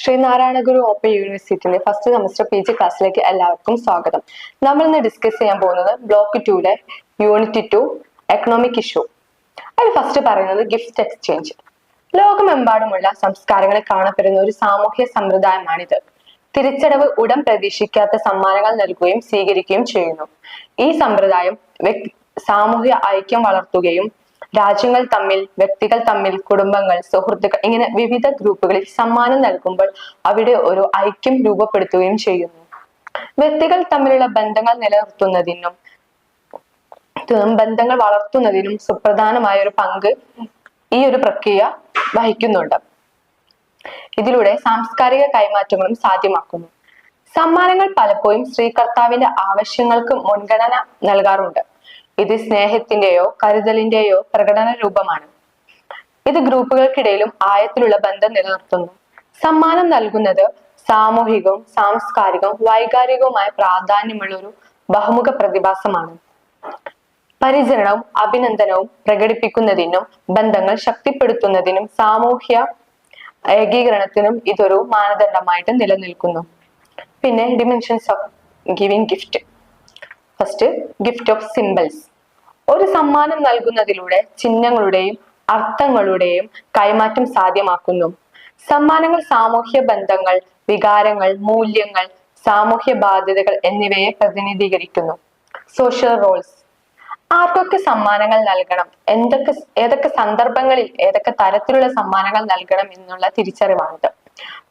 ശ്രീനാരായണ ഗുരു open യൂണിവേഴ്സിറ്റിന്റെ first semester PG ക്ലാസ്സിലേക്ക് എല്ലാവർക്കും സ്വാഗതം. നമ്മൾ ഇന്ന് ഡിസ്കസ് ചെയ്യാൻ പോകുന്നത് ബ്ലോക്ക് 2 യൂണിറ്റ് 2 എക്കണോമിക് ഇഷ്യൂ. അതിൽ ഫസ്റ്റ് പറയുന്നത് ഗിഫ്റ്റ് എക്സ്ചേഞ്ച്. ലോകമെമ്പാടുമുള്ള സംസ്കാരങ്ങളിൽ കാണപ്പെടുന്ന ഒരു സാമൂഹ്യ സമ്പ്രദായമാണിത്. തിരിച്ചടവ് ഉടൻ പ്രതീക്ഷിക്കാത്ത സമ്മാനങ്ങൾ നൽകുകയും സ്വീകരിക്കുകയും ചെയ്യുന്നു. ഈ സമ്പ്രദായം സാമൂഹ്യ ഐക്യം വളർത്തുകയും രാജ്യങ്ങൾ തമ്മിൽ, വ്യക്തികൾ തമ്മിൽ, കുടുംബങ്ങൾ, സുഹൃത്തുക്കൾ ഇങ്ങനെ വിവിധ ഗ്രൂപ്പുകളിൽ സമ്മാനം നൽകുമ്പോൾ അവിടെ ഒരു ഐക്യം രൂപപ്പെടുത്തുകയും ചെയ്യുന്നു. വ്യക്തികൾ തമ്മിലുള്ള ബന്ധങ്ങൾ നിലനിർത്തുന്നതിനും ബന്ധങ്ങൾ വളർത്തുന്നതിനും സുപ്രധാനമായ ഒരു പങ്ക് ഈ ഒരു പ്രക്രിയ വഹിക്കുന്നുണ്ട്. ഇതിലൂടെ സാംസ്കാരിക കൈമാറ്റങ്ങളും സാധ്യമാക്കുന്നു. സമ്മാനങ്ങൾ പലപ്പോഴും സ്വീകർത്താവിന്റെ ആവശ്യങ്ങൾക്ക് മുൻഗണന നൽകാറുണ്ട്. ഇത് സ്നേഹത്തിന്റെയോ കരുതലിന്റെയോ പ്രകടന രൂപമാണ്. ഇത് ഗ്രൂപ്പുകൾക്കിടയിലും ആഴത്തിലുള്ള ബന്ധം നിലനിർത്തുന്നു. സമ്മാനം നൽകുന്നത് സാമൂഹികവും സാംസ്കാരികവും വൈകാരികവുമായ പ്രാധാന്യമുള്ള ഒരു ബഹുമുഖ പ്രതിഭാസമാണ്. പരിചരണവും അഭിനന്ദനവും പ്രകടിപ്പിക്കുന്നതിനും ബന്ധങ്ങൾ ശക്തിപ്പെടുത്തുന്നതിനും സാമൂഹ്യ ഏകീകരണത്തിനും ഇതൊരു മാനദണ്ഡമായിട്ട് നിലനിൽക്കുന്നു. പിന്നെ dimensions of giving gift. First, gift of symbols. ഒരു സമ്മാനം നൽകുന്നതിലൂടെ ചിഹ്നങ്ങളുടെയും അർത്ഥങ്ങളുടെയും കൈമാറ്റം സാധ്യമാക്കുന്നു. സമ്മാനങ്ങൾ സാമൂഹ്യ ബന്ധങ്ങൾ, വികാരങ്ങൾ, മൂല്യങ്ങൾ, സാമൂഹ്യ ബാധ്യതകൾ എന്നിവയെ പ്രതിനിധീകരിക്കുന്നു. Social roles. ആർക്കൊക്കെ സമ്മാനങ്ങൾ നൽകണം, ഏതൊക്കെ സന്ദർഭങ്ങളിൽ ഏതൊക്കെ തരത്തിലുള്ള സമ്മാനങ്ങൾ നൽകണം എന്നുള്ള തിരിച്ചറിവാണിത്.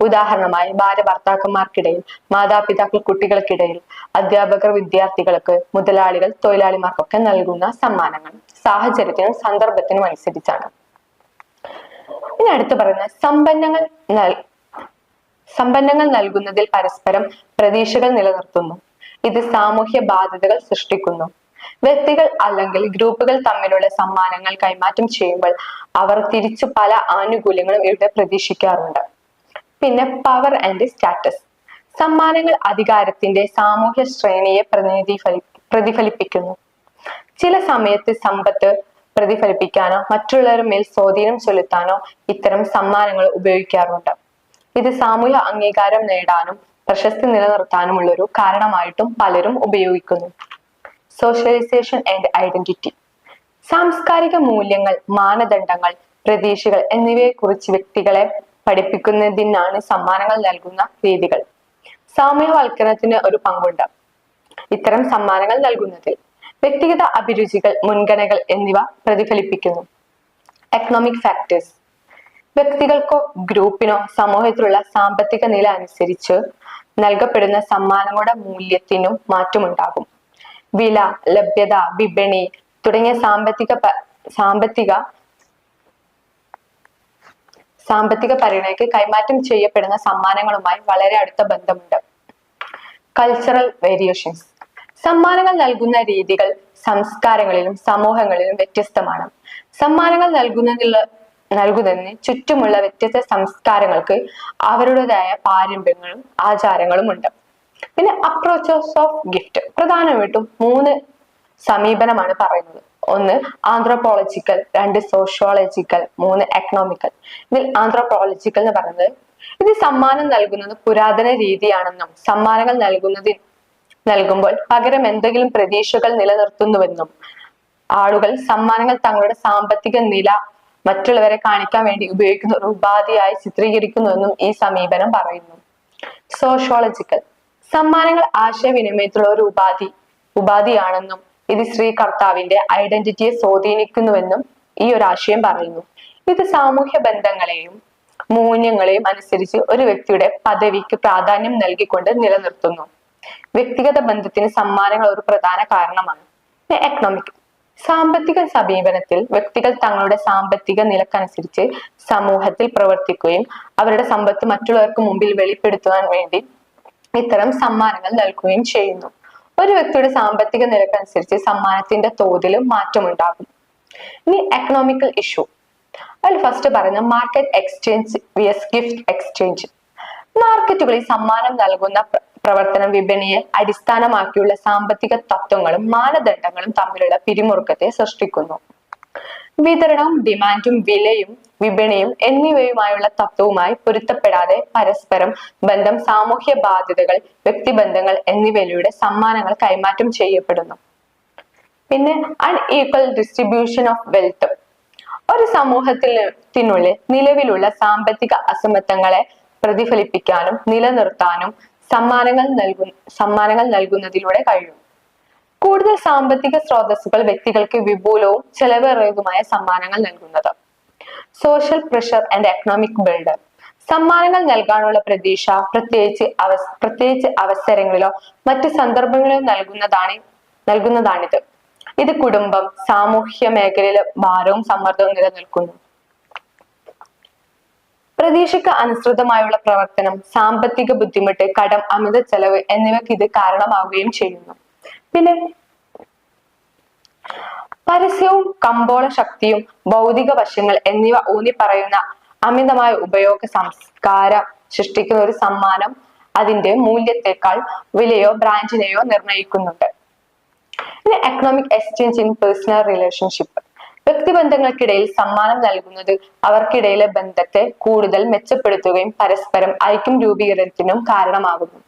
ഉദാഹരണമായി ഭാര്യ ഭർത്താക്കന്മാർക്കിടയിൽ, മാതാപിതാക്കൾ കുട്ടികൾക്കിടയിൽ, അധ്യാപകർ വിദ്യാർത്ഥികൾക്ക്, മുതലാളികൾ തൊഴിലാളിമാർക്കൊക്കെ നൽകുന്ന സമ്മാനങ്ങൾ സാഹചര്യത്തിനും സന്ദർഭത്തിനും അനുസരിച്ചാണ്. ഇനി അടുത്ത് പറയുന്നത് സമ്പന്നങ്ങൾ നൽകുന്നതിൽ പരസ്പരം പ്രതീക്ഷകൾ നിലനിർത്തുന്നു. ഇത് സാമൂഹ്യ ബാധ്യതകൾ സൃഷ്ടിക്കുന്നു. വ്യക്തികൾ അല്ലെങ്കിൽ ഗ്രൂപ്പുകൾ തമ്മിലുള്ള സമ്മാനങ്ങൾ കൈമാറ്റം ചെയ്യുമ്പോൾ അവർ തിരിച്ചു പല ആനുകൂല്യങ്ങളും ഇവിടെ പ്രതീക്ഷിക്കാറുണ്ട്. പിന്നെ പവർ ആൻഡ് സ്റ്റാറ്റസ്. സമ്മാനങ്ങൾ അധികാരത്തിന്റെ സാമൂഹ്യ ശ്രേണിയെ പ്രതിഫലിപ്പിക്കുന്നു. ചില സമയത്ത് സമ്പത്ത് പ്രതിഫലിപ്പിക്കാനോ മറ്റുള്ളവരുടെ മേൽ സ്വാധീനം ചെലുത്താനോ ഇത്തരം സമ്മാനങ്ങൾ ഉപയോഗിക്കാറുണ്ട്. ഇത് സാമൂഹ്യ അംഗീകാരം നേടാനും പ്രശസ്തി നിലനിർത്താനുമുള്ള ഒരു കാരണമായിട്ടും പലരും ഉപയോഗിക്കുന്നു. Socialisation and identity. സാംസ്കാരിക മൂല്യങ്ങൾ, മാനദണ്ഡങ്ങൾ, പ്രതീക്ഷകൾ എന്നിവയെ കുറിച്ച് വ്യക്തികളെ പഠിപ്പിക്കുന്നതിനാണ് സമ്മാനങ്ങൾ നൽകുന്ന രീതികൾ. സാമൂഹ്യവൽക്കരണത്തിന് ഒരു പങ്കുണ്ട് ഇത്തരം സമ്മാനങ്ങൾ നൽകുന്നതിൽ. വ്യക്തിഗത അഭിരുചികൾ, മുൻഗണനകൾ എന്നിവ പ്രതിഫലിപ്പിക്കുന്നു. Economic factors. വ്യക്തികൾക്കോ ഗ്രൂപ്പിനോ സമൂഹത്തിലുള്ള സാമ്പത്തിക നില അനുസരിച്ച് നൽകപ്പെടുന്ന സമ്മാനങ്ങളുടെ മൂല്യത്തിനും മാറ്റമുണ്ടാകും. വില, ലഭ്യത, വിപണി തുടങ്ങിയ സാമ്പത്തിക പരിഗണനയ്ക്ക് കൈമാറ്റം ചെയ്യപ്പെടുന്ന സമ്മാനങ്ങളുമായി വളരെ അടുത്ത ബന്ധമുണ്ട്. Cultural variations. സമ്മാനങ്ങൾ നൽകുന്ന രീതികൾ സംസ്കാരങ്ങളിലും സമൂഹങ്ങളിലും വ്യത്യസ്തമാണ്. സമ്മാനങ്ങൾ നൽകുന്നതിന് ചുറ്റുമുള്ള വ്യത്യസ്ത സംസ്കാരങ്ങൾക്ക് അവരുടേതായ പാരമ്പര്യങ്ങളും ആചാരങ്ങളും ഉണ്ട്. പിന്നെ അപ്രോച്ചസ് ഓഫ് ഗിഫ്റ്റ്. പ്രധാനമായിട്ടും 3 സമീപനമാണ് പറയുന്നത്. 1 ആന്ത്രോപോളജിക്കൽ, 2 സോഷ്യോളജിക്കൽ, 3 എക്കണോമിക്കൽ. ഇതിൽ ആന്ത്രോപോളജിക്കൽ എന്ന് പറയുന്നത് ഇത് സമ്മാനം നൽകുന്നത് പുരാതന രീതിയാണെന്നും സമ്മാനങ്ങൾ നൽകുമ്പോൾ പകരം എന്തെങ്കിലും പ്രതീക്ഷകൾ നിലനിർത്തുന്നുവെന്നും ആളുകൾ സമ്മാനങ്ങൾ തങ്ങളുടെ സാമ്പത്തിക നില മറ്റുള്ളവരെ കാണിക്കാൻ വേണ്ടി ഉപയോഗിക്കുന്ന ഒരു ഉപാധിയായി ചിത്രീകരിക്കുന്നുവെന്നും ഈ സമീപനം പറയുന്നു. സോഷ്യോളജിക്കൽ. സമ്മാനങ്ങൾ ആശയവിനിമയത്തിലുള്ള ഒരു ഉപാധിയാണെന്നും ഇത് സ്വീകർത്താവിന്റെ ഐഡന്റിറ്റിയെ സ്വാധീനിക്കുന്നുവെന്നും ഈ ഒരു ആശയം പറയുന്നു. ഇത് സാമൂഹ്യ ബന്ധങ്ങളെയും മൂല്യങ്ങളെയും അനുസരിച്ച് ഒരു വ്യക്തിയുടെ പദവിക്ക് പ്രാധാന്യം നൽകിക്കൊണ്ട് നിലനിർത്തുന്നു. വ്യക്തിഗത ബന്ധത്തിന് സമ്മാനങ്ങൾ ഒരു പ്രധാന കാരണമാണ്. എക്കണോമിക്. സാമ്പത്തിക സമീപനത്തിൽ വ്യക്തികൾ തങ്ങളുടെ സാമ്പത്തിക നിലക്കനുസരിച്ച് സമൂഹത്തിൽ പ്രവർത്തിക്കുകയും അവരുടെ സമ്പത്ത് മറ്റുള്ളവർക്ക് മുമ്പിൽ വെളിപ്പെടുത്തുവാൻ വേണ്ടി ഇത്തരം സമ്മാനങ്ങൾ നൽകുകയും ചെയ്യുന്നു. ഒരു വ്യക്തിയുടെ സാമ്പത്തിക നിലക്കനുസരിച്ച് സമ്മാനത്തിന്റെ തോതിലും മാറ്റമുണ്ടാകും. ഇനി എക്കണോമിക്കൽ ഇഷ്യൂ. അതിൽ ഫസ്റ്റ് പറയുന്നത് മാർക്കറ്റ് എക്സ്ചേഞ്ച് വിയസ് ഗിഫ്റ്റ് എക്സ്ചേഞ്ച്. മാർക്കറ്റുകളിൽ സമ്മാനം നൽകുന്ന പ്രവർത്തനം വിപണിയെ അടിസ്ഥാനമാക്കിയുള്ള സാമ്പത്തിക തത്വങ്ങളും മാനദണ്ഡങ്ങളും തമ്മിലുള്ള പിരിമുറുക്കത്തെ സൃഷ്ടിക്കുന്നു. വിതരണവും ഡിമാൻഡും വിലയും വിപണിയും എന്നിവയുമായുള്ള തത്വവുമായി പൊരുത്തപ്പെടാതെ പരസ്പരം ബന്ധം, സാമൂഹ്യ ബാധ്യതകൾ, വ്യക്തിബന്ധങ്ങൾ എന്നിവയിലൂടെ സമ്മാനങ്ങൾ കൈമാറ്റം ചെയ്യപ്പെടുന്നു. പിന്നെ അൺഈക്വൽ ഡിസ്ട്രിബ്യൂഷൻ ഓഫ് വെൽത്ത്. ഒരു സമൂഹത്തിനുള്ളിൽ നിലവിലുള്ള സാമ്പത്തിക അസമത്വങ്ങളെ പ്രതിഫലിപ്പിക്കാനും നിലനിർത്താനും സമ്മാനങ്ങൾ നൽകുന്നതിലൂടെ കഴിയും. കൂടുതൽ സാമ്പത്തിക സ്രോതസ്സുകൾ വ്യക്തികൾക്ക് വിപുലവും ചെലവേറിയതുമായ സമ്മാനങ്ങൾ നൽകുന്നത്. Social pressure and economic builder. സമ്മാനങ്ങൾ നൽകാനുള്ള പ്രതീക്ഷ പ്രത്യേകിച്ച് അവസരങ്ങളിലോ മറ്റു സന്ദർഭങ്ങളിലോ നൽകുന്നതാണിത്. ഇത് കുടുംബം, സാമൂഹ്യ മേഖലയിലെ ഭാരവും സമ്മർദ്ദവും നിലനിൽക്കുന്നു. പ്രതീക്ഷയ്ക്ക് അനുസൃതമായുള്ള പ്രവർത്തനം, സാമ്പത്തിക ബുദ്ധിമുട്ട്, കടം, അമിത ചെലവ് എന്നിവയ്ക്ക് ഇത് കാരണമാവുകയും ചെയ്യുന്നു. പിന്നെ പരസ്യവും കമ്പോള ശക്തിയും ഭൗതിക വശങ്ങൾ എന്നിവ ഊന്നി പറയുന്ന അമിതമായ ഉപയോഗ സംസ്കാരം സൃഷ്ടിക്കുന്ന ഒരു സമ്മാനം അതിന്റെ മൂല്യത്തെക്കാൾ വിലയോ ബ്രാൻഡിനെയോ നിർണ്ണയിക്കുന്നുണ്ട്. ഇനി economic exchange in personal relationship. വ്യക്തിബന്ധങ്ങൾക്കിടയിൽ സമ്മാനം നൽകുന്നത് അവർക്കിടയിലെ ബന്ധത്തെ കൂടുതൽ മെച്ചപ്പെടുത്തുകയും പരസ്പരം ഐക്യം രൂപീകരണത്തിനും കാരണമാകുന്നു.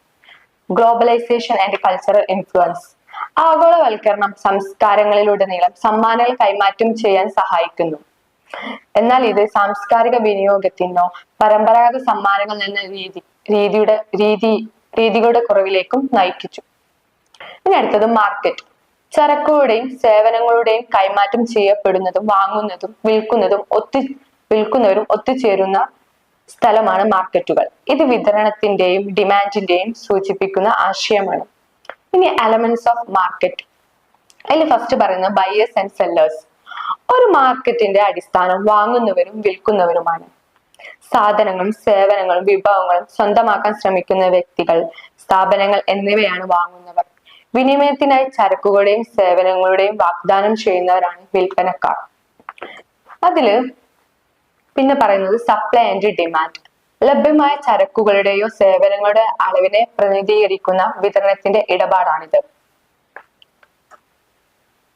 Globalisation and cultural influence. ആഗോളവൽക്കരണം സംസ്കാരങ്ങളിലുടനീളം സമ്മാനങ്ങൾ കൈമാറ്റം ചെയ്യാൻ സഹായിക്കുന്നു. എന്നാൽ ഇത് സാംസ്കാരിക വിനിയോഗത്തിനോ പരമ്പരാഗത സമ്മാനങ്ങൾ എന്ന രീതികളുടെ കുറവിലേക്കും നയിച്ചു. ഇനി അടുത്തത് മാർക്കറ്റ്. ചരക്കുകളുടെയും സേവനങ്ങളുടെയും കൈമാറ്റം ചെയ്യപ്പെടുന്നതും വാങ്ങുന്നതും വിൽക്കുന്നവരും ഒത്തുചേരുന്ന സ്ഥലമാണ് മാർക്കറ്റുകൾ. ഇത് വിതരണത്തിന്റെയും ഡിമാൻഡിന്റെയും സൂചിപ്പിക്കുന്ന ആശയമാണ്. ഇനി എലമെന്റ്സ് ഓഫ് മാർക്കറ്റ്. അതിൽ ഫസ്റ്റ് പറയുന്നത് ബയേഴ്സ് ആൻഡ് സെല്ലേഴ്സ്. ഒരു മാർക്കറ്റിന്റെ അടിസ്ഥാനം വാങ്ങുന്നവരും വിൽക്കുന്നവരുമാണ്. സാധനങ്ങളും സേവനങ്ങളും വിഭവങ്ങളും സ്വന്തമാക്കാൻ ശ്രമിക്കുന്ന വ്യക്തികൾ, സ്ഥാപനങ്ങൾ എന്നിവയാണ് വാങ്ങുന്നവർ. വിനിമയത്തിനായി ചരക്കുകളുടെയും സേവനങ്ങളുടെയും വാഗ്ദാനം ചെയ്യുന്നവരാണ് വിൽപ്പനക്കാർ. അതില് പിന്നെ പറയുന്നത് സപ്ലൈ ആൻഡ് ഡിമാൻഡ്. ലഭ്യമായ ചരക്കുകളുടെയോ സേവനങ്ങളുടെ അളവിനെ പ്രതിനിധീകരിക്കുന്ന വിതരണത്തിന്റെ ഇടപാടാണിത്.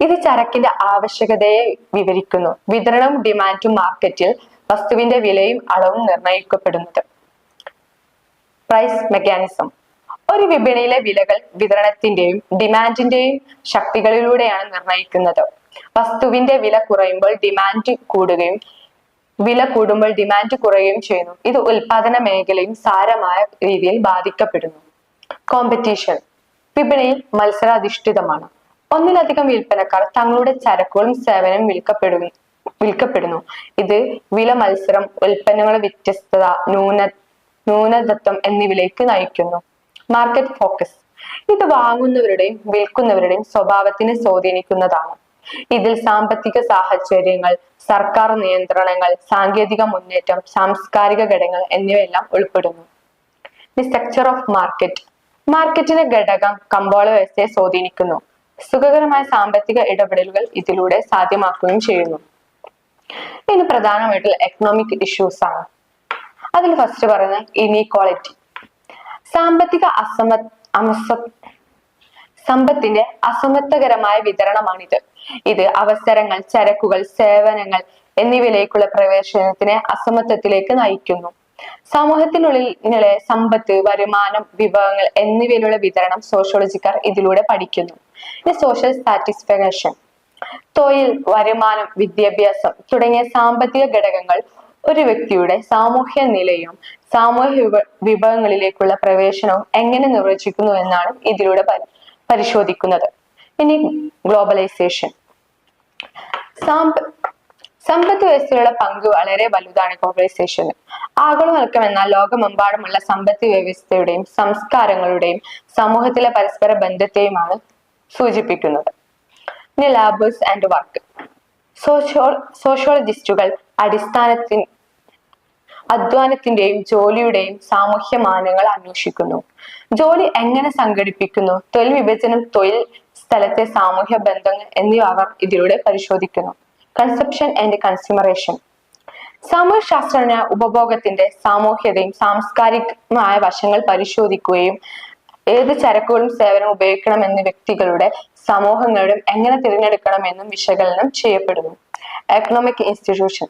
ഇത് ചരക്കിന്റെ ആവശ്യകതയെ വിവരിക്കുന്നു. വിതരണവും ഡിമാൻഡും മാർക്കറ്റിൽ വസ്തുവിന്റെ വിലയും അളവും നിർണ്ണയിക്കപ്പെടുന്നത്. Price mechanism. ഒരു വിപണിയിലെ വിലകൾ വിതരണത്തിന്റെയും ഡിമാൻഡിന്റെയും ശക്തികളിലൂടെയാണ് നിർണ്ണയിക്കുന്നത്. വസ്തുവിന്റെ വില കുറയുമ്പോൾ ഡിമാൻഡ് കൂടുകയും വില കൂടുമ്പോൾ ഡിമാൻഡ് കുറയുകയും ചെയ്യുന്നു. ഇത് ഉൽപാദന മേഖലയും സാരമായ രീതിയിൽ ബാധിക്കപ്പെടുന്നു. കോമ്പറ്റീഷൻ. വിപണിയിൽ മത്സരാധിഷ്ഠിതമാണ്. ഒന്നിലധികം വിൽപ്പനക്കാർ തങ്ങളുടെ ചരക്കുകളും സേവനവും വിൽക്കപ്പെടുന്നു. ഇത് വില മത്സരം, ഉൽപ്പന്നങ്ങളുടെ വ്യത്യസ്തത, ന്യൂനതത്വം എന്നിവയിലേക്ക് നയിക്കുന്നു. Market focus. ഇത് വാങ്ങുന്നവരുടെയും വിൽക്കുന്നവരുടെയും സ്വഭാവത്തിനെ സ്വാധീനിക്കുന്നതാണ്. ഇതിൽ സാമ്പത്തിക സാഹചര്യങ്ങൾ, സർക്കാർ നിയന്ത്രണങ്ങൾ, സാങ്കേതിക മുന്നേറ്റം, സാംസ്കാരിക ഘടകങ്ങൾ എന്നിവയെല്ലാം ഉൾപ്പെടുന്നു. The structure of market. മാർക്കറ്റിന്റെ ഘടകം കമ്പോള വ്യവസ്ഥയെ സ്വാധീനിക്കുന്നു. സുഖകരമായ സാമ്പത്തിക ഇടപെടലുകൾ ഇതിലൂടെ സാധ്യമാക്കുകയും ചെയ്യുന്നു. ഇനി പ്രധാനമായിട്ടുള്ള എക്കണോമിക് ഇഷ്യൂസ് ആണ്. അതിൽ ഫസ്റ്റ് പറയുന്നത് ഇനീക്വാളിറ്റി. സാമ്പത്തിക സമ്പത്തിന്റെ അസമത്വകരമായ വിതരണമാണിത്. ഇത് അവസരങ്ങൾ, ചരക്കുകൾ, സേവനങ്ങൾ എന്നിവയിലേക്കുള്ള പ്രവേശനത്തിനെ അസമത്വത്തിലേക്ക് നയിക്കുന്നു. സമൂഹത്തിനുള്ളിലെ സമ്പത്ത്, വരുമാനം, വിഭവങ്ങൾ എന്നിവയിലുള്ള വിതരണം സോഷ്യോളജിക്കാർ ഇതിലൂടെ പഠിക്കുന്നു. Social satisfaction. തൊഴിൽ, വരുമാനം, വിദ്യാഭ്യാസം തുടങ്ങിയ സാമ്പത്തിക ഘടകങ്ങൾ ഒരു വ്യക്തിയുടെ സാമൂഹ്യ നിലയും സാമൂഹ്യ വിഭവങ്ങളിലേക്കുള്ള പ്രവേശനവും എങ്ങനെ നിർവചിക്കുന്നു എന്നാണ് ഇതിലൂടെ പരിശോധിക്കുന്നത്. ഇനി ഗ്ലോബലൈസേഷൻ. സമ്പദ് വ്യവസ്ഥയുടെ പങ്ക് വളരെ വലുതാണ് ഗ്ലോബലൈസേഷന്. ആഗോളവൽക്കരണം എന്നാൽ ലോകമെമ്പാടുമുള്ള സമ്പദ് വ്യവസ്ഥയുടെയും സംസ്കാരങ്ങളുടെയും സമൂഹത്തിലെ പരസ്പര ബന്ധത്തെയുമാണ് സൂചിപ്പിക്കുന്നത്. ഇനി ലാബേഴ്സ് ആൻഡ് വർക്ക്. സോഷ്യോളജിസ്റ്റുകൾ അധ്വാനത്തിന്റെയും ജോലിയുടെയും സാമൂഹ്യ മാനങ്ങൾ അന്വേഷിക്കുന്നു. ജോലി എങ്ങനെ സംഘടിപ്പിക്കുന്നു, തൊഴിൽ വിഭജനം, തൊഴിൽ സ്ഥലത്തെ സാമൂഹ്യ ബന്ധങ്ങൾ എന്നിവ അവർ ഇതിലൂടെ പരിശോധിക്കുന്നു. Conception and consumeration. സാമൂഹ്യ ശാസ്ത്രജ്ഞ ഉപഭോഗത്തിന്റെ സാമൂഹ്യതയും സാംസ്കാരികമായ വശങ്ങൾ പരിശോധിക്കുകയും ഏത് ചരക്കുകളും സേവനവും ഉപയോഗിക്കണമെന്ന് വ്യക്തികളുടെ സമൂഹങ്ങളും എങ്ങനെ തിരഞ്ഞെടുക്കണമെന്നും വിശകലനം ചെയ്യപ്പെടുന്നു. Economic institution.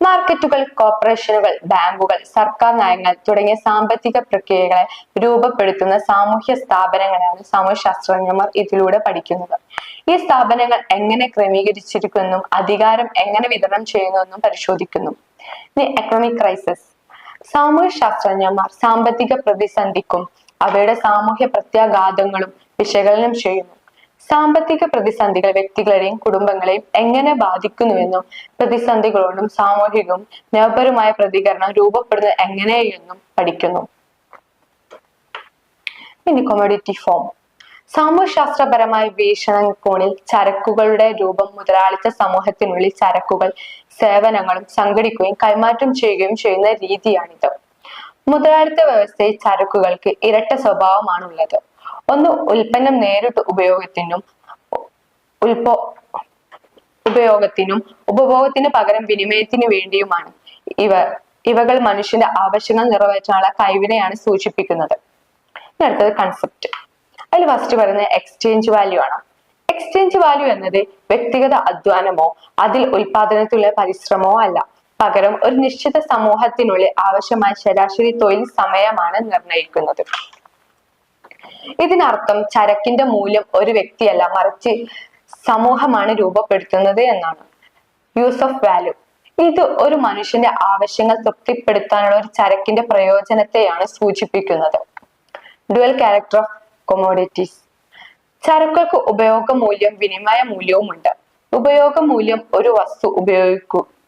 മാർക്കറ്റുകൾ, കോർപ്പറേഷനുകൾ, ബാങ്കുകൾ, സർക്കാർ നയങ്ങൾ തുടങ്ങിയ സാമ്പത്തിക പ്രക്രിയകളെ രൂപപ്പെടുത്തുന്ന സാമൂഹ്യ സ്ഥാപനങ്ങളാണ് സാമൂഹ്യശാസ്ത്രജ്ഞന്മാർ ഇതിലൂടെ പഠിക്കുന്നത്. ഈ സ്ഥാപനങ്ങൾ എങ്ങനെ ക്രമീകരിച്ചിരിക്കുമെന്നും അധികാരം എങ്ങനെ വിതരണം ചെയ്യുന്നുവെന്നും പരിശോധിക്കുന്നു. ഇനി എക്കണോമിക് ക്രൈസിസ്. സാമൂഹ്യശാസ്ത്രജ്ഞന്മാർ സാമ്പത്തിക പ്രതിസന്ധിക്കും അവയുടെ സാമൂഹ്യ പ്രത്യാഘാതങ്ങളും വിശകലനം ചെയ്യുന്നു. സാമ്പത്തിക പ്രതിസന്ധികൾ വ്യക്തികളെയും കുടുംബങ്ങളെയും എങ്ങനെ ബാധിക്കുന്നുവെന്നും പ്രതിസന്ധികളോടും സാമൂഹികവും നയപരമായ പ്രതികരണം രൂപപ്പെടുന്നത് എങ്ങനെയെന്നും പഠിക്കുന്നു. ഇനി കൊമോഡിറ്റി ഫോം. സാമൂഹ്യശാസ്ത്രപരമായ വീക്ഷണകോണിൽ ചരക്കുകളുടെ രൂപം മുതലാളിത്ത സമൂഹത്തിനുള്ളിൽ ചരക്കുകൾ, സേവനങ്ങളും സംഘടിക്കുകയും കൈമാറ്റം ചെയ്യുകയും ചെയ്യുന്ന രീതിയാണിത്. മുതലാളിത്ത വ്യവസ്ഥയിൽ ചരക്കുകൾക്ക് ഇരട്ട സ്വഭാവമാണുള്ളത്. ഒന്ന്, ഉൽപ്പന്നം നേരിട്ട് ഉപയോഗത്തിനും ഉപഭോഗത്തിന് പകരം വിനിമയത്തിന് വേണ്ടിയുമാണ്. ഇവകൾ മനുഷ്യന്റെ ആവശ്യങ്ങൾ നിറവേറ്റാനുള്ള കഴിവിനെയാണ് സൂചിപ്പിക്കുന്നത്. ഇനി അടുത്തത് കൺസെപ്റ്റ്. അതിൽ ഫസ്റ്റ് പറയുന്നത് എക്സ്ചേഞ്ച് വാല്യൂ ആണ്. എക്സ്ചേഞ്ച് വാല്യൂ എന്നത് വ്യക്തിഗത അധ്വാനമോ അതിൽ ഉൽപാദനത്തിലുള്ള പരിശ്രമമോ അല്ല, പകരം ഒരു നിശ്ചിത സമൂഹത്തിനുള്ളിൽ ആവശ്യമായ ശരാശരി തൊഴിൽ സമയമാണ് നിർണ്ണയിക്കുന്നത്. ഇതിനർത്ഥം ചരക്കിന്റെ മൂല്യം ഒരു വ്യക്തിയല്ല, മറിച്ച് സമൂഹമാണ് രൂപപ്പെടുത്തുന്നത് എന്നാണ്. Use of value. ഇത് ഒരു മനുഷ്യന്റെ ആവശ്യങ്ങൾ തൃപ്തിപ്പെടുത്താനുള്ള ഒരു ചരക്കിന്റെ പ്രയോജനത്തെയാണ് സൂചിപ്പിക്കുന്നത്. Dual character of commodities. ചരക്കുകൾക്ക് ഉപയോഗ മൂല്യം, വിനിമയ മൂല്യവുമുണ്ട്. ഉപയോഗ മൂല്യം ഒരു വസ്തു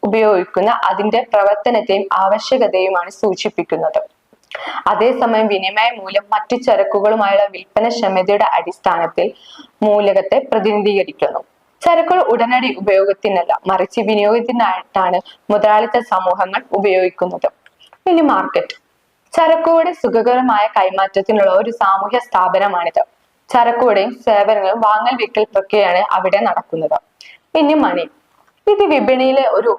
ഉപയോഗിക്കുന്ന അതിന്റെ പ്രവർത്തനത്തെയും ആവശ്യകതയുമാണ് സൂചിപ്പിക്കുന്നത്. അതേസമയം വിനിമയ മൂല്യം മറ്റു ചരക്കുകളുമായുള്ള വിൽപ്പനക്ഷമതയുടെ അടിസ്ഥാനത്തിൽ മൂലകത്തെ പ്രതിനിധീകരിക്കുന്നു. ചരക്കുകൾ ഉടനടി ഉപയോഗത്തിനല്ല, മറിച്ച് വിനിയോഗത്തിനായിട്ടാണ് മുതലാളിത്ത സമൂഹങ്ങൾ ഉപയോഗിക്കുന്നത്. ഇനി മാർക്കറ്റ്. ചരക്കുകളുടെ സുഖകരമായ കൈമാറ്റത്തിനുള്ള ഒരു സാമൂഹ്യ സ്ഥാപനമാണിത്. ചരക്കുകളുടെയും സേവനങ്ങളും വാങ്ങൽ വിൽക്കൽ പ്രക്രിയയാണ് അവിടെ നടക്കുന്നത്. ഇനി മണി. ഇത് വിപണിയിലെ ഒരു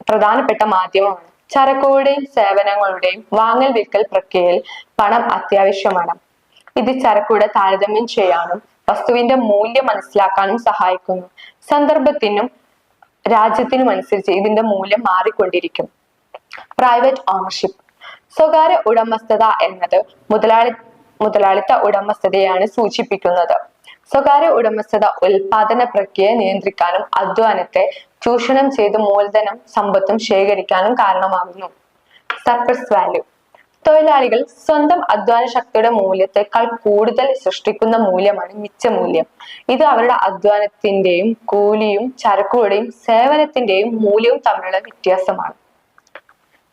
പ്രധാനപ്പെട്ട മാധ്യമമാണ്. ചരക്കുകളുടെയും സേവനങ്ങളുടെയും വാങ്ങൽ വിൽക്കൽ പ്രക്രിയയിൽ പണം അത്യാവശ്യമാണ്. ഇത് ചരക്കുകളുടെ താരതമ്യം ചെയ്യാനും വസ്തുവിന്റെ മൂല്യം മനസ്സിലാക്കാനും സഹായിക്കുന്നു. സന്ദർഭത്തിനും രാജ്യത്തിനും അനുസരിച്ച് ഇതിന്റെ മൂല്യം മാറിക്കൊണ്ടിരിക്കും. Private ownership. സ്വകാര്യ ഉടമസ്ഥത എന്നത് മുതലാളിത്ത ഉടമസ്ഥതയാണ് സൂചിപ്പിക്കുന്നത്. സ്വകാര്യ ഉടമസ്ഥത ഉൽപാദന പ്രക്രിയയെ നിയന്ത്രിക്കാനും അധ്വാനത്തെ ചൂഷണം ചെയ്ത് മൂലധനം സമ്പത്തും ശേഖരിക്കാനും കാരണമാകുന്നു. Surplus value. തൊഴിലാളികൾ സ്വന്തം അധ്വാന ശക്തിയുടെ മൂല്യത്തെക്കാൾ കൂടുതൽ സൃഷ്ടിക്കുന്ന മൂല്യമാണ് മിച്ചമൂല്യം. ഇത് അവരുടെ അധ്വാനത്തിന്റെയും കൂലിയും ചരക്കുകളുടെയും സേവനത്തിന്റെയും മൂല്യവും തമ്മിലുള്ള വ്യത്യാസമാണ്.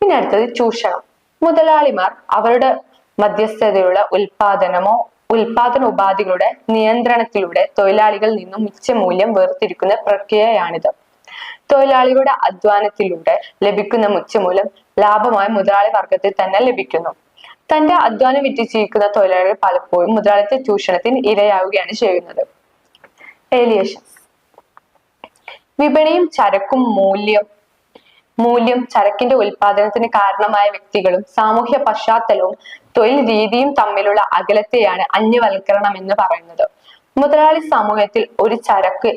പിന്നെ അടുത്തത് ചൂഷണം. മുതലാളിമാർ അവരുടെ മധ്യസ്ഥതയുള്ള ഉൽപാദന ഉപാധികളുടെ നിയന്ത്രണത്തിലൂടെ തൊഴിലാളികളിൽ നിന്നും മിച്ചമൂല്യം വേർതിരിക്കുന്ന പ്രക്രിയയാണിത്. തൊഴിലാളികളുടെ അധ്വാനത്തിലൂടെ ലഭിക്കുന്ന മിച്ചമൂല്യം ലാഭമായ മുതലാളി വർഗത്തിൽ തന്നെ ലഭിക്കുന്നു. തന്റെ അധ്വാനം വിറ്റ് ജീവിക്കുന്ന തൊഴിലാളികൾ പലപ്പോഴും മുതലാളിത്ത ചൂഷണത്തിന് ഇരയാവുകയാണ് ചെയ്യുന്നത്. ഏലിയേഷൻസ്. വിപണിയും ചരക്കും മൂല്യം ചരക്കിന്റെ ഉൽപാദനത്തിന് കാരണമായ വ്യക്തികളും സാമൂഹ്യ പശ്ചാത്തലവും തൊഴിൽ രീതിയും തമ്മിലുള്ള അകലത്തെയാണ് അന്യവൽക്കരണം എന്ന് പറയുന്നത്. മുതലാളി സമൂഹത്തിൽ ഒരു ചരക്ക്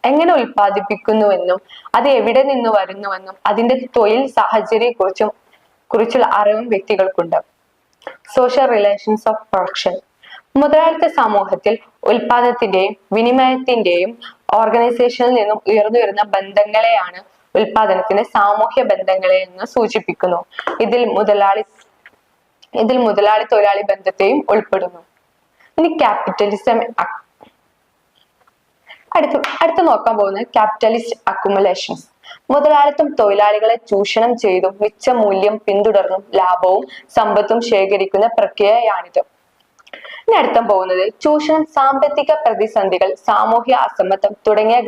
എങ്ങനെ ഉൽപ്പാദിപ്പിക്കുന്നുവെന്നും അത് എവിടെ നിന്ന് വരുന്നുവെന്നും അതിന്റെ തൊഴിൽ കുറിച്ചുള്ള അറിവും വ്യക്തികൾക്കുണ്ട്. Social relations of production. മുതലാളിത്ത സമൂഹത്തിൽ ഉൽപാദനത്തിന്റെയും വിനിമയത്തിന്റെയും ഓർഗനൈസേഷനിൽ നിന്നും ഉയർന്നു വരുന്ന ബന്ധങ്ങളെയാണ് ഉൽപാദനത്തിന്റെ സാമൂഹ്യ ബന്ധങ്ങളെ എന്ന് സൂചിപ്പിക്കുന്നു. ഇതിൽ മുതലാളി തൊഴിലാളി ബന്ധത്തെയും ഉൾപ്പെടുന്നു. ഇനി ക്യാപിറ്റലിസം. അടുത്ത് നോക്കാൻ പോകുന്നത് ക്യാപിറ്റലിസ്റ്റ് അക്കുമുലേഷൻസ്. മുതലാളിത്തം തൊഴിലാളികളെ ചൂഷണം ചെയ്തും മിച്ച മൂല്യം പിന്തുടർന്നും ലാഭവും സമ്പത്തും ശേഖരിക്കുന്ന പ്രക്രിയയാണിത്. ഇനി അടുത്ത പോകുന്നത് ചൂഷണം, സാമ്പത്തിക പ്രതിസന്ധികൾ, സാമൂഹ്യ അസമത്വം തുടങ്ങിയ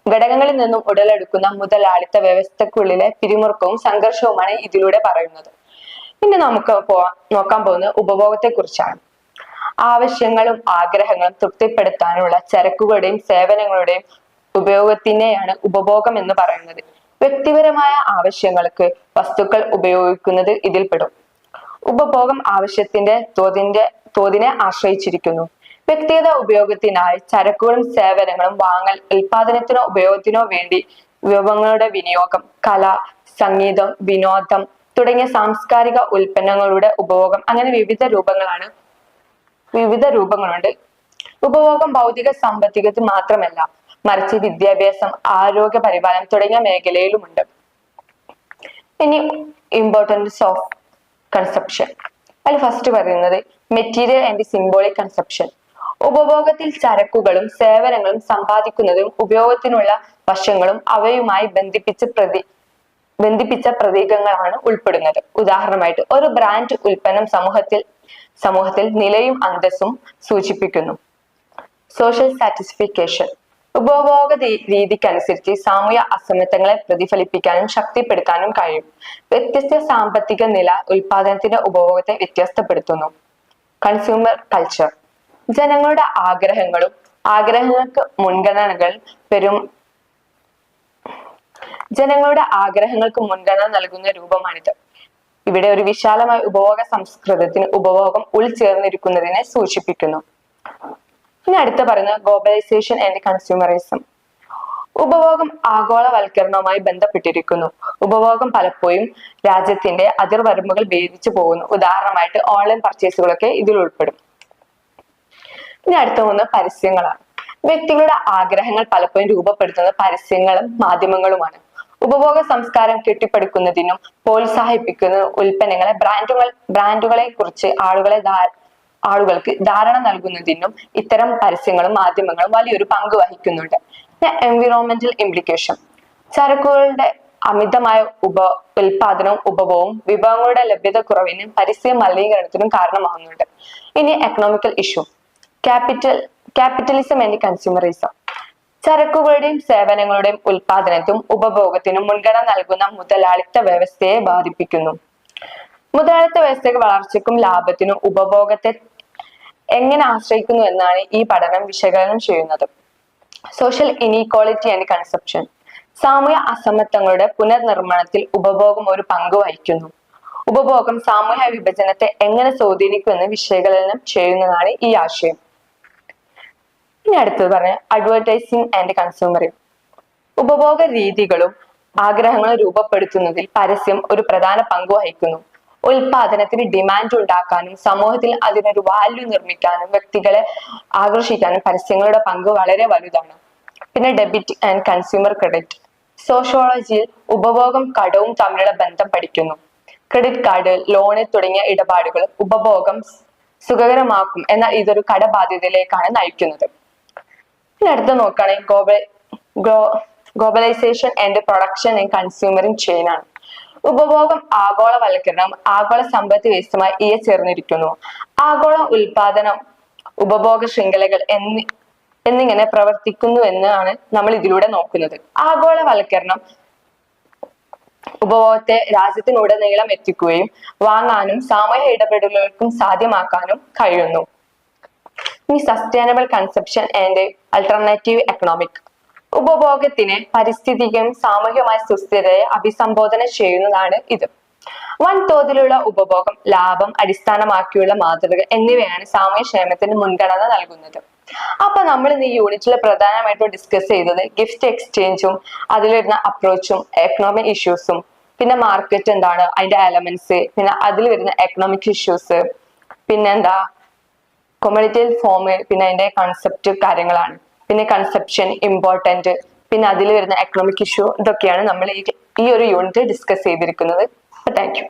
ഘടകങ്ങളിൽ നിന്നും ഉടലെടുക്കുന്ന മുതലാളിത്ത വ്യവസ്ഥക്കുള്ളിലെ പിരിമുറുക്കവും സംഘർഷവുമാണ് ഇതിലൂടെ പറയുന്നത്. ഇനി നമുക്ക് നോക്കാൻ പോകുന്നത് ഉപഭോഗത്തെ കുറിച്ചാണ്. ആവശ്യങ്ങളും ആഗ്രഹങ്ങളും തൃപ്തിപ്പെടുത്താനുള്ള ചരക്കുകളുടെയും സേവനങ്ങളുടെയും ഉപയോഗത്തിനെയാണ് ഉപഭോഗം എന്ന് പറയുന്നത്. വ്യക്തിപരമായ ആവശ്യങ്ങൾക്ക് വസ്തുക്കൾ ഉപയോഗിക്കുന്നത് ഇതിൽപ്പെടും. ഉപഭോഗം ആവശ്യത്തിന്റെ തോതിനെ ആശ്രയിച്ചിരിക്കുന്നു. വ്യക്തിഗത ഉപയോഗത്തിനായി ചരക്കുകളും സേവനങ്ങളും വാങ്ങൽ ഉൽപാദനത്തിനോ ഉപയോഗത്തിനോ വേണ്ടി വിഭവങ്ങളുടെ വിനിയോഗം, കല, സംഗീതം, വിനോദം തുടങ്ങിയ സാംസ്കാരിക ഉൽപ്പന്നങ്ങളുടെ ഉപഭോഗം, അങ്ങനെ വിവിധ രൂപങ്ങളുണ്ട്. ഉപഭോഗം ഭൗതിക സാമ്പത്തികത്തിൽ മാത്രമല്ല, മറിച്ച് വിദ്യാഭ്യാസം, ആരോഗ്യ പരിപാലനം തുടങ്ങിയ മേഖലയിലുമുണ്ട്. ഇനി ഇമ്പോർട്ടൻസ് ഓഫ് കൺസപ്ഷൻ. അതിൽ ഫസ്റ്റ് പറയുന്നത് മെറ്റീരിയൽ ആൻഡ് സിംബോളിക് കൺസപ്ഷൻ. ഉപഭോഗത്തിൽ ചരക്കുകളും സേവനങ്ങളും സമ്പാദിക്കുന്നതും ഉപയോഗത്തിനുള്ള വശങ്ങളും അവയുമായി ബന്ധിപ്പിച്ച പ്രതീകങ്ങളാണ് ഉൾപ്പെടുന്നത്. ഉദാഹരണമായിട്ട് ഒരു ബ്രാൻഡ് ഉൽപ്പന്നം സമൂഹത്തിൽ നിലയും അന്തസ്സും സൂചിപ്പിക്കുന്നു. Social satisfaction. ഉപഭോഗ രീതിക്കനുസരിച്ച് സാമൂഹ്യ അസമത്വങ്ങളെ പ്രതിഫലിപ്പിക്കാനും ശക്തിപ്പെടുത്താനും കഴിയും. വ്യത്യസ്ത സാമ്പത്തിക നില ഉൽപാദനത്തിന്റെ ഉപഭോഗത്തെ വ്യത്യസ്തപ്പെടുത്തുന്നു. Consumer culture. ജനങ്ങളുടെ ആഗ്രഹങ്ങൾക്ക് മുൻഗണന നൽകുന്ന രൂപമാണിത്. ഇവിടെ ഒരു വിശാലമായ ഉപഭോഗ സംസ്കൃതത്തിന് ഉപഭോഗം ഉൾച്ചേർന്നിരിക്കുന്നതിനെ സൂചിപ്പിക്കുന്നു. ഇനി അടുത്ത പറയുന്നത് ഗ്ലോബലൈസേഷൻ ആൻഡ് കൺസ്യൂമറിസം. ഉപഭോഗം ആഗോളവൽക്കരണവുമായി ബന്ധപ്പെട്ടിരിക്കുന്നു. ഉപഭോഗം പലപ്പോഴും രാജ്യത്തിന്റെ അതിർവരമ്പുകൾ ഭേദിച്ചു പോകുന്നു. ഉദാഹരണമായിട്ട് ഓൺലൈൻ പർച്ചേസുകളൊക്കെ ഇതിൽ ഉൾപ്പെടും. ഇനി അടുത്ത ഒന്ന് പരസ്യങ്ങളാണ്. വ്യക്തികളുടെ ആഗ്രഹങ്ങൾ പലപ്പോഴും രൂപപ്പെടുത്തുന്നത് പരസ്യങ്ങളും മാധ്യമങ്ങളുമാണ്. ഉപഭോഗ സംസ്കാരം കെട്ടിപ്പടുക്കുന്നതിനും പ്രോത്സാഹിപ്പിക്കുന്ന ഉൽപ്പന്നങ്ങളെ ബ്രാൻഡുകളെ കുറിച്ച് ആളുകൾക്ക് ധാരണ നൽകുന്നതിനും ഇത്തരം പരസ്യങ്ങളും മാധ്യമങ്ങളും വലിയൊരു പങ്ക് വഹിക്കുന്നുണ്ട്. Environmental implication. ചരക്കുകളുടെ അമിതമായ ഉൽപാദനവും ഉപഭോഗവും വിഭവങ്ങളുടെ ലഭ്യതക്കുറവിനും പരിസ്ഥിതി മലിനീകരണത്തിനും കാരണമാകുന്നുണ്ട്. ഇനി economical issue. Capitalism and consumerism. ചരക്കുകളുടെയും സേവനങ്ങളുടെയും ഉൽപാദനത്തിനും ഉപഭോഗത്തിനും മുൻഗണന നൽകുന്ന മുതലാളിത്ത വ്യവസ്ഥയെ ബാധിപ്പിക്കുന്നു. മുതലാളിത്ത വ്യവസ്ഥയുടെ വളർച്ചയ്ക്കും ലാഭത്തിനും ഉപഭോഗത്തെ എങ്ങനെ ആശ്രയിക്കുന്നു എന്നാണ് ഈ പഠനം വിശകലനം ചെയ്യുന്നത്. Social inequality and consumption. സാമൂഹ്യ അസമത്വങ്ങളുടെ പുനർനിർമ്മാണത്തിൽ ഉപഭോഗം ഒരു പങ്ക് വഹിക്കുന്നു. ഉപഭോഗം സാമൂഹ്യ വിഭജനത്തെ എങ്ങനെ സ്വാധീനിക്കുമെന്ന് വിശകലനം ചെയ്യുന്നതാണ് ഈ ആശയം. ഇനി അടുത്തത് പറയാം അഡ്വർടൈസിംഗ് ആൻഡ് കൺസ്യൂമറിസം. ഉപഭോഗ രീതികളും ആഗ്രഹങ്ങളും രൂപപ്പെടുത്തുന്നതിൽ പരസ്യം ഒരു പ്രധാന പങ്ക് വഹിക്കുന്നു. ഉൽപാദനത്തിന് ഡിമാൻഡ് ഉണ്ടാക്കാനും സമൂഹത്തിൽ അതിനൊരു വാല്യൂ നിർമ്മിക്കാനും വ്യക്തികളെ ആകർഷിക്കാനും പരസ്യങ്ങളുടെ പങ്ക് വളരെ വലുതാണ്. പിന്നെ ഡെബിറ്റ് ആൻഡ് കൺസ്യൂമർ ക്രെഡിറ്റ്. സോഷ്യോളജിയിൽ ഉപഭോഗം കടവും തമ്മിലുള്ള ബന്ധം പഠിക്കുന്നു. ക്രെഡിറ്റ് കാർഡ്, ലോണ് തുടങ്ങിയ ഇടപാടുകൾ ഉപഭോഗം സുഖകരമാക്കും, എന്നാൽ ഇതൊരു കടബാധ്യതയിലേക്കാണ് നയിക്കുന്നത്. ഇനി അടുത്ത് നോക്കുകയാണെങ്കിൽ globalisation and production and consumering chain ആണ്. ഉപഭോഗം ആഗോളവൽക്കരണം ആഗോള സമ്പദ് വ്യവസ്ഥയുമായി ചേർന്നിരിക്കുന്നു. ആഗോള ഉൽപാദനം, ഉപഭോഗ ശൃംഖലകൾ എന്നിങ്ങനെ പ്രവർത്തിക്കുന്നു എന്നാണ് നമ്മൾ ഇതിലൂടെ നോക്കുന്നത്. ആഗോളവൽക്കരണം ഉപഭോഗത്തെ രാജ്യത്തിനുടനീളം എത്തിക്കുകയും വാങ്ങാനും സാമൂഹ്യ ഇടപെടലുകൾക്കും സാധ്യമാക്കാനും കഴിയുന്നു. ഇനി sustainable consumption and alternative economic. ഉപഭോഗത്തിന് പരിസ്ഥിതിക്കും സാമൂഹികമായ സുസ്ഥിരതയെ അഭിസംബോധന ചെയ്യുന്നതാണ് ഇത്. വൻതോതിലുള്ള ഉപഭോഗം, ലാഭം അടിസ്ഥാനമാക്കിയുള്ള മാതൃക എന്നിവയാണ് സാമൂഹ്യക്ഷേമത്തിന് മുൻഗണന നൽകുന്നത്. അപ്പൊ നമ്മൾ ഇന്ന് ഈ യൂണിറ്റിൽ പ്രധാനമായിട്ടും ഡിസ്കസ് ചെയ്തത് ഗിഫ്റ്റ് എക്സ്ചേഞ്ചും അതിൽ വരുന്ന അപ്രോച്ചും എക്കണോമിക് ഇഷ്യൂസും പിന്നെ മാർക്കറ്റ് എന്താണ് അതിന്റെ എലമെന്റ്സ്, പിന്നെ അതിൽ വരുന്ന എക്കണോമിക് ഇഷ്യൂസ്, പിന്നെ എന്താ കൊമോഡിറ്റൈൽ ഫോം, പിന്നെ അതിന്റെ കൺസെപ്റ്റ് കാര്യങ്ങളാണ്. പിന്നെ കൺസെപ്ഷൻ ഇമ്പോർട്ടന്റ്, പിന്നെ അതിൽ വരുന്ന എക്കണോമിക് ഇഷ്യൂ, ഇതൊക്കെയാണ് നമ്മൾ ഈ ഒരു യൂണിറ്റ് ഡിസ്കസ് ചെയ്തിരിക്കുന്നത്. Thank you.